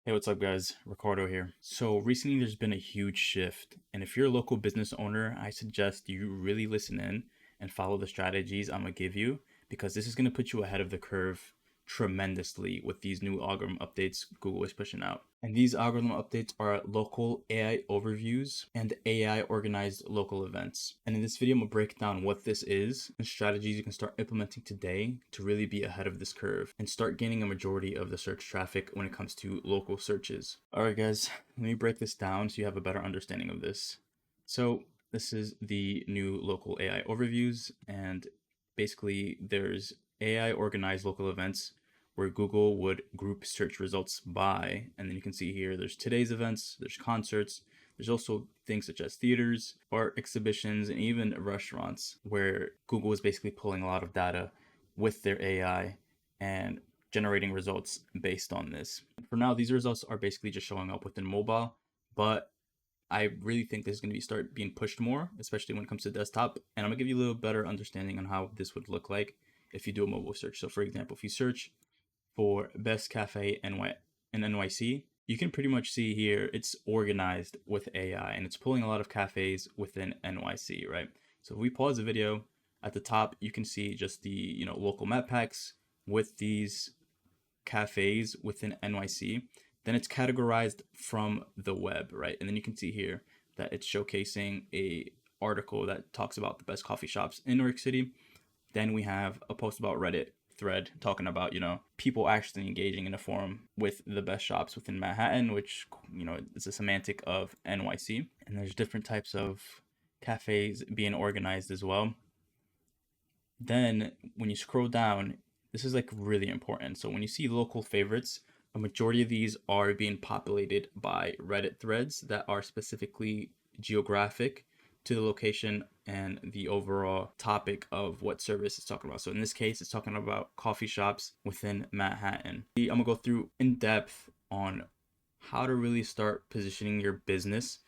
Hey, what's up, guys? Ricardo here. So, recently there's been a huge shift, and if you're a local business owner, I suggest you really listen in and follow the strategies I'm gonna give you because this is gonna put you ahead of the curve tremendously with these new algorithm updates Google is pushing out. And these algorithm updates are local AI overviews and AI organized local events. And in this video, I'm gonna break down what this is and strategies you can start implementing today to really be ahead of this curve and start gaining a majority of the search traffic when it comes to local searches. All right, guys, let me break this down so you have a better understanding of this. So this is the new local AI overviews, and basically there's AI organized local events where Google would group search results by, and then you can see here there's today's events, there's concerts, there's also things such as theaters, art exhibitions, and even restaurants where Google is basically pulling a lot of data with their AI and generating results based on this. For now, these results are basically just showing up within mobile, but I really think this is going to start being pushed more, especially when it comes to desktop. And I'm going to give you a little better understanding on how this would look like if you do a mobile search. So for example, if you search for best cafe in NYC, you can pretty much see here it's organized with AI and it's pulling a lot of cafes within NYC, right? So if we pause the video, at the top you can see just the local map packs with these cafes within NYC. Then it's categorized from the web, right? And then you can see here that it's showcasing a article that talks about the best coffee shops in New York City. Then we have a post about Reddit thread talking about, people actually engaging in a forum with the best shops within Manhattan, which, is a semantic of NYC. And there's different types of cafes being organized as well. Then when you scroll down, this is like really important. So when you see local favorites, a majority of these are being populated by Reddit threads that are specifically geographic to the location and the overall topic of what service it's talking about. So in this case, it's talking about coffee shops within Manhattan. I'm gonna go through in depth on how to really start positioning your business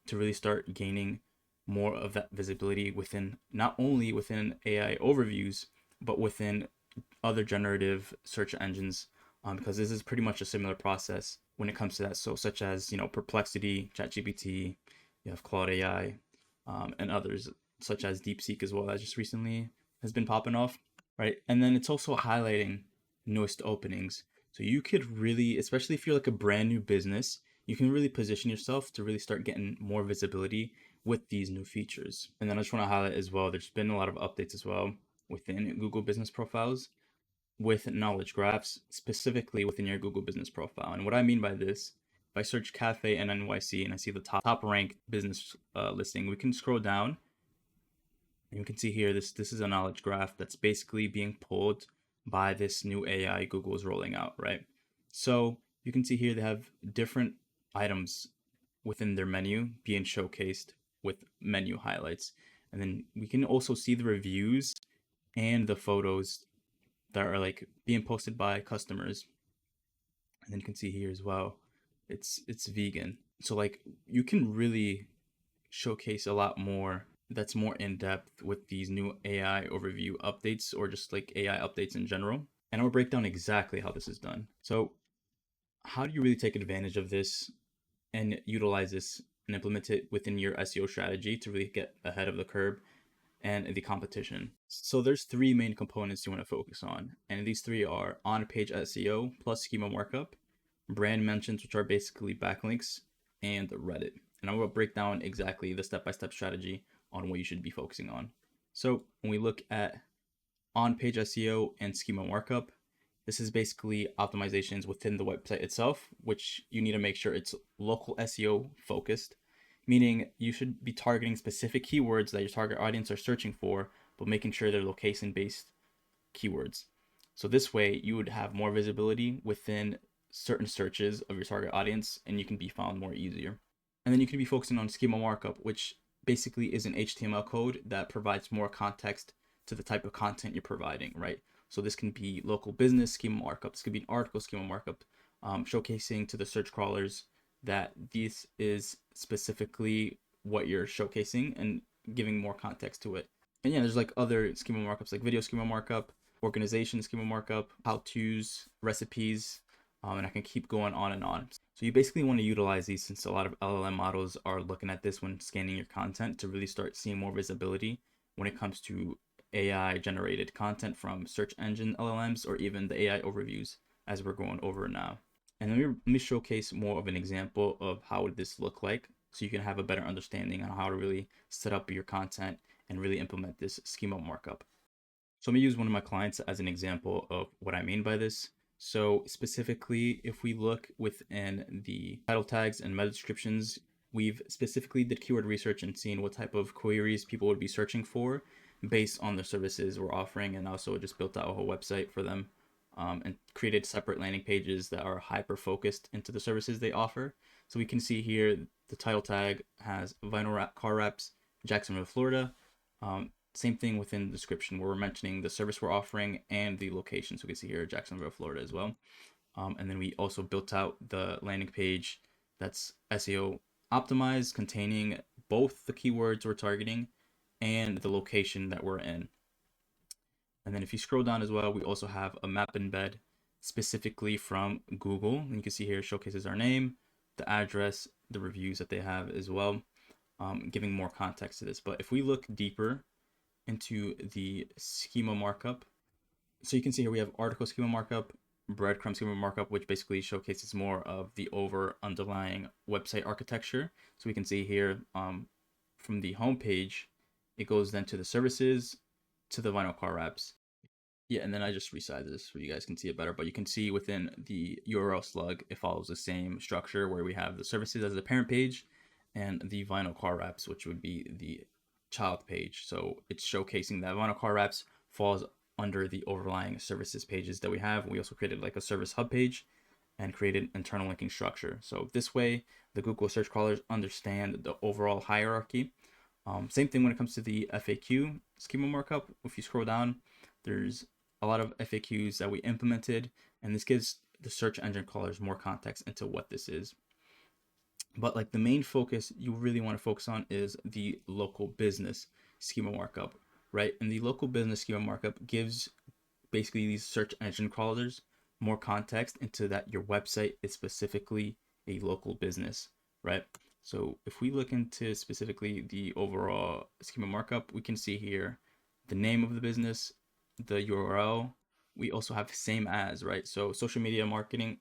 to really start gaining more of that visibility within not only within AI overviews, but within other generative search engines, because this is pretty much a similar process when it comes to that. So such as, Perplexity, ChatGPT, you have Claude AI, and others such as DeepSeek as well, that just recently has been popping off, right? And then it's also highlighting newest openings. So you could really, especially if you're like a brand new business, you can really position yourself to really start getting more visibility with these new features. And then I just want to highlight as well, there's been a lot of updates as well within Google business profiles with knowledge graphs, specifically within your Google business profile. And what I mean by this, if I search cafe in NYC and I see the top ranked business listing, we can scroll down and you can see here, this is a knowledge graph that's basically being pulled by this new AI Google is rolling out, right? So you can see here they have different items within their menu being showcased with menu highlights. And then we can also see the reviews and the photos that are like being posted by customers. And then you can see here as well, it's vegan. So like you can really showcase a lot more that's more in depth with these new AI overview updates or just like AI updates in general. And I'll break down exactly how this is done. So how do you really take advantage of this and utilize this and implement it within your SEO strategy to really get ahead of the curve and the competition? So there's three main components you want to focus on, and these three are on-page SEO plus schema markup, brand mentions, which are basically backlinks, and Reddit. And I'm going to break down exactly the step-by-step strategy on what you should be focusing on. So when we look at on-page SEO and schema markup, this is basically optimizations within the website itself, which you need to make sure it's local SEO focused, meaning you should be targeting specific keywords that your target audience are searching for, but making sure they're location-based keywords. So this way you would have more visibility within certain searches of your target audience and you can be found more easier. And then you can be focusing on schema markup, which basically is an HTML code that provides more context to the type of content you're providing, right? So this can be local business schema markup. This could be an article schema markup, showcasing to the search crawlers that this is specifically what you're showcasing and giving more context to it. And yeah, there's like other schema markups like video schema markup, organization schema markup, how-tos, recipes, And I can keep going on and on. So you basically want to utilize these, since a lot of LLM models are looking at this when scanning your content, to really start seeing more visibility when it comes to AI generated content from search engine LLMs, or even the AI overviews as we're going over now. And let me showcase more of an example of how would this look like, so you can have a better understanding on how to really set up your content and really implement this schema markup. So I'm gonna use one of my clients as an example of what I mean by this. So specifically, if we look within the title tags and meta descriptions, we've specifically did keyword research and seen what type of queries people would be searching for based on the services we're offering, and also just built out a whole website for them, and created separate landing pages that are hyper focused into the services they offer. So we can see here the title tag has vinyl car wraps, Jacksonville, Florida. Same thing within the description where we're mentioning the service we're offering and the location. So we can see here Jacksonville, Florida as well. And then we also built out the landing page that's SEO optimized, containing both the keywords we're targeting and the location that we're in. And then if you scroll down as well, we also have a map embed specifically from Google. And you can see here it showcases our name, the address, the reviews that they have as well, giving more context to this. But if we look deeper into the schema markup, so you can see here we have article schema markup, breadcrumb schema markup, which basically showcases more of the underlying website architecture. So we can see here from the home page, it goes then to the services, to the vinyl car wraps. Yeah, and then I just resized this so you guys can see it better, but you can see within the URL slug, it follows the same structure where we have the services as the parent page and the vinyl car wraps, which would be the child page. So it's showcasing that vinyl car wraps falls under the overlying services pages that we have. We also created like a service hub page and created internal linking structure. So this way, the Google search crawlers understand the overall hierarchy. Same thing when it comes to the FAQ schema markup. If you scroll down, there's a lot of FAQs that we implemented, and this gives the search engine crawlers more context into what this is. But like the main focus you really want to focus on is the local business schema markup, right? And the local business schema markup gives basically these search engine crawlers more context into that your website is specifically a local business, right? So if we look into specifically the overall schema markup, we can see here the name of the business, the URL. We also have same as, right? So social media marketing,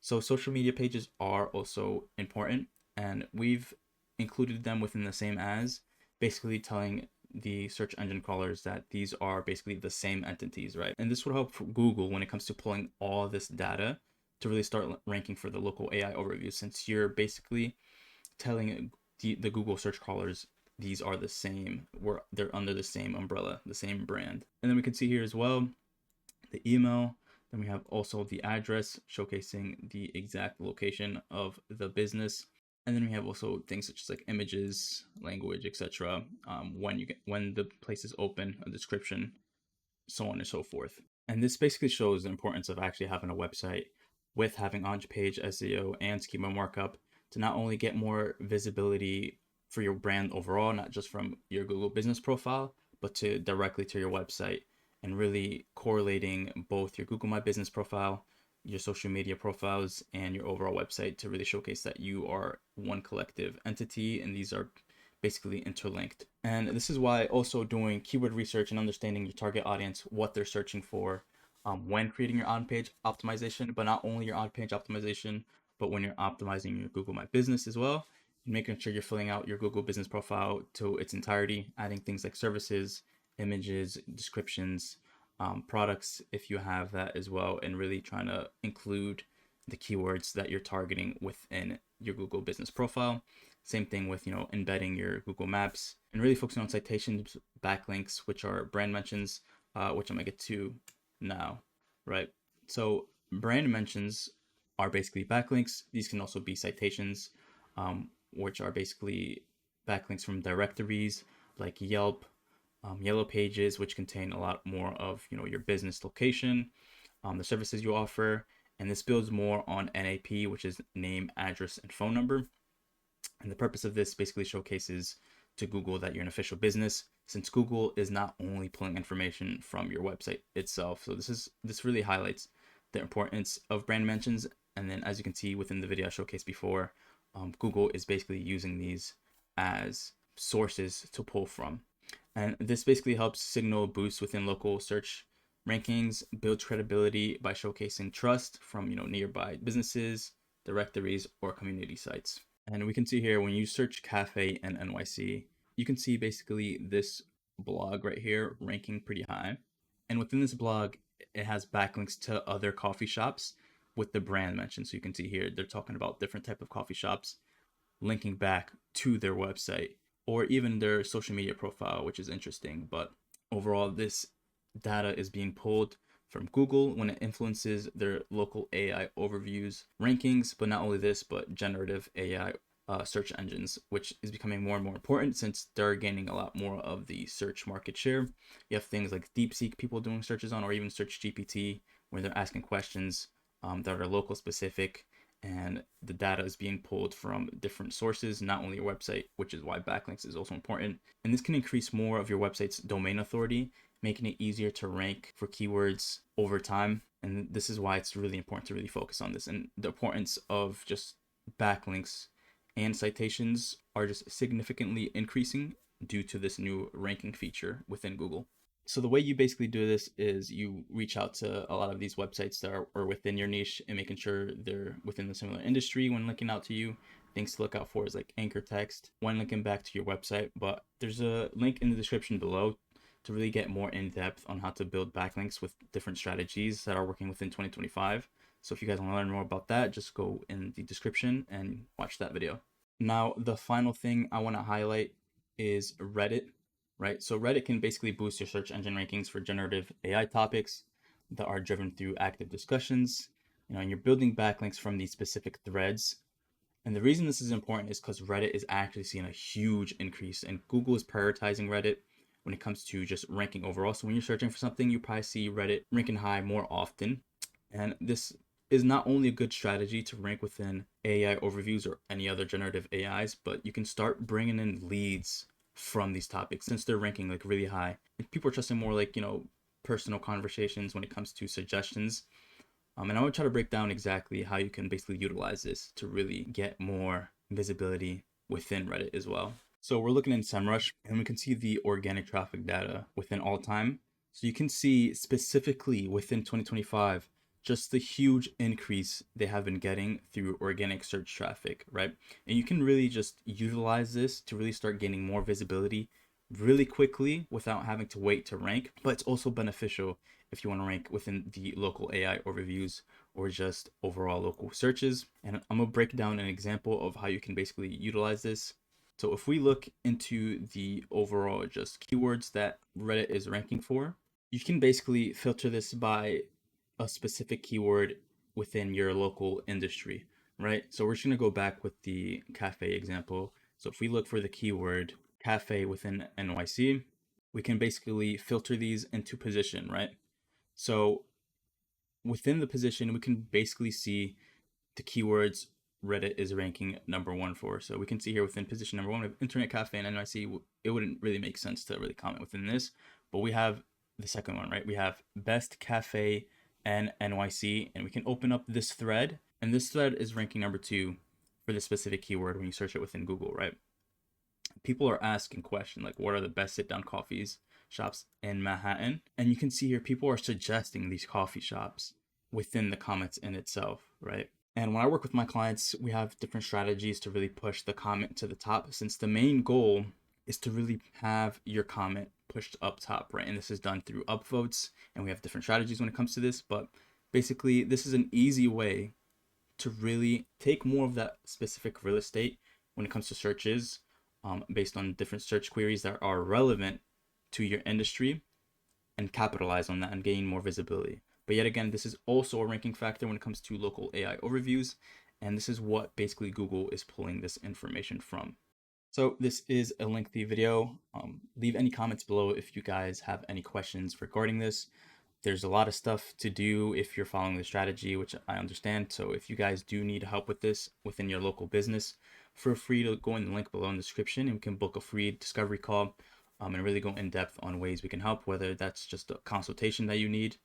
so social media pages are also important, and we've included them within the same as, basically telling the search engine crawlers that these are basically the same entities, right? And this would help for Google when it comes to pulling all this data to really start ranking for the local AI overview, since you're basically telling the Google search crawlers these are the same, they're under the same umbrella, the same brand. And then we can see here as well the email. Then we have also the address showcasing the exact location of the business. And then we have also things such as like images, language, etc. When the place is open, a description, so on and so forth. And this basically shows the importance of actually having a website with having on-page SEO and schema markup to not only get more visibility for your brand overall, not just from your Google business profile, but to directly to your website, and really correlating both your Google My Business profile, your social media profiles, and your overall website to really showcase that you are one collective entity and these are basically interlinked. And this is why also doing keyword research and understanding your target audience, what they're searching for, when creating your on-page optimization, but not only your on-page optimization, but when you're optimizing your Google My Business as well, and making sure you're filling out your Google business profile to its entirety, adding things like services, images, descriptions, products if you have that as well, and really trying to include the keywords that you're targeting within your Google business profile. Same thing with, embedding your Google Maps and really focusing on citations, backlinks, which are brand mentions, which I'm gonna get to now, right? So brand mentions are basically backlinks. These can also be citations, which are basically backlinks from directories like Yelp, Yellow Pages, which contain a lot more of your business location, the services you offer, and this builds more on NAP, which is name, address, and phone number. And the purpose of this basically showcases to Google that you're an official business, since Google is not only pulling information from your website itself. So this really highlights the importance of brand mentions. And then as you can see within the video I showcased before, Google is basically using these as sources to pull from. And this basically helps signal boosts within local search rankings, builds credibility by showcasing trust from nearby businesses, directories, or community sites. And we can see here when you search cafe and NYC, you can see basically this blog right here ranking pretty high. And within this blog, it has backlinks to other coffee shops with the brand mentioned. So you can see here they're talking about different type of coffee shops linking back to their website or even their social media profile, which is interesting. But overall, this data is being pulled from Google when it influences their local AI overviews rankings. But not only this, but generative AI search engines, which is becoming more and more important since they're gaining a lot more of the search market share. You have things like DeepSeek people doing searches on, or even Search GPT, where they're asking questions that are local specific, and the data is being pulled from different sources, not only your website, which is why backlinks is also important. And this can increase more of your website's domain authority, making it easier to rank for keywords over time. And this is why it's really important to really focus on this. And the importance of just backlinks and citations are just significantly increasing due to this new ranking feature within Google. So the way you basically do this is you reach out to a lot of these websites that are within your niche and making sure they're within the similar industry when linking out to you. Things to look out for is like anchor text when linking back to your website. But there's a link in the description below to really get more in depth on how to build backlinks with different strategies that are working within 2025. So if you guys want to learn more about that, just go in the description and watch that video. Now, the final thing I want to highlight is Reddit, right? So Reddit can basically boost your search engine rankings for generative AI topics that are driven through active discussions, and you're building backlinks from these specific threads. And the reason this is important is because Reddit is actually seeing a huge increase, and Google is prioritizing Reddit when it comes to just ranking overall. So when you're searching for something, you probably see Reddit ranking high more often. And this is not only a good strategy to rank within AI overviews or any other generative AIs, but you can start bringing in leads from these topics since they're ranking like really high. And people are trusting more like, personal conversations when it comes to suggestions. And I want to try to break down exactly how you can basically utilize this to really get more visibility within Reddit as well. So we're looking in SEMrush and we can see the organic traffic data within all time. So you can see specifically within 2025, just the huge increase they have been getting through organic search traffic, right? And you can really just utilize this to really start gaining more visibility really quickly without having to wait to rank. But it's also beneficial if you want to rank within the local AI overviews or just overall local searches. And I'm gonna break down an example of how you can basically utilize this. So if we look into the overall just keywords that Reddit is ranking for, you can basically filter this by a specific keyword within your local industry, right? So we're just gonna go back with the cafe example. So if we look for the keyword cafe within NYC, we can basically filter these into position, right? So within the position, we can basically see the keywords Reddit is ranking number one for. So we can see here within position number one, we have internet cafe and NYC. It wouldn't really make sense to really comment within this, but we have the second one, right? We have best cafe and NYC, and we can open up this thread, and this thread is ranking number two for the specific keyword when you search it within Google, right? People are asking questions like, what are the best sit down coffees shops in Manhattan? And you can see here, people are suggesting these coffee shops within the comments in itself, right? And when I work with my clients, we have different strategies to really push the comment to the top, since the main goal is to really have your comment pushed up top, right? And this is done through upvotes, and we have different strategies when it comes to this. But basically, this is an easy way to really take more of that specific real estate when it comes to searches, based on different search queries that are relevant to your industry, and capitalize on that and gain more visibility. But yet again, this is also a ranking factor when it comes to local AI overviews. And this is what basically Google is pulling this information from. So this is a lengthy video. Leave any comments below if you guys have any questions regarding this. There's a lot of stuff to do if you're following the strategy, which I understand. So if you guys do need help with this within your local business, feel free to go in the link below in the description and we can book a free discovery call, and really go in depth on ways we can help, whether that's just a consultation that you need,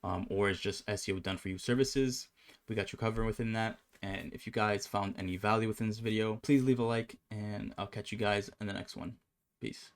or is just SEO done for you services. We got you covered within that. And if you guys found any value within this video, please leave a like, and I'll catch you guys in the next one. Peace.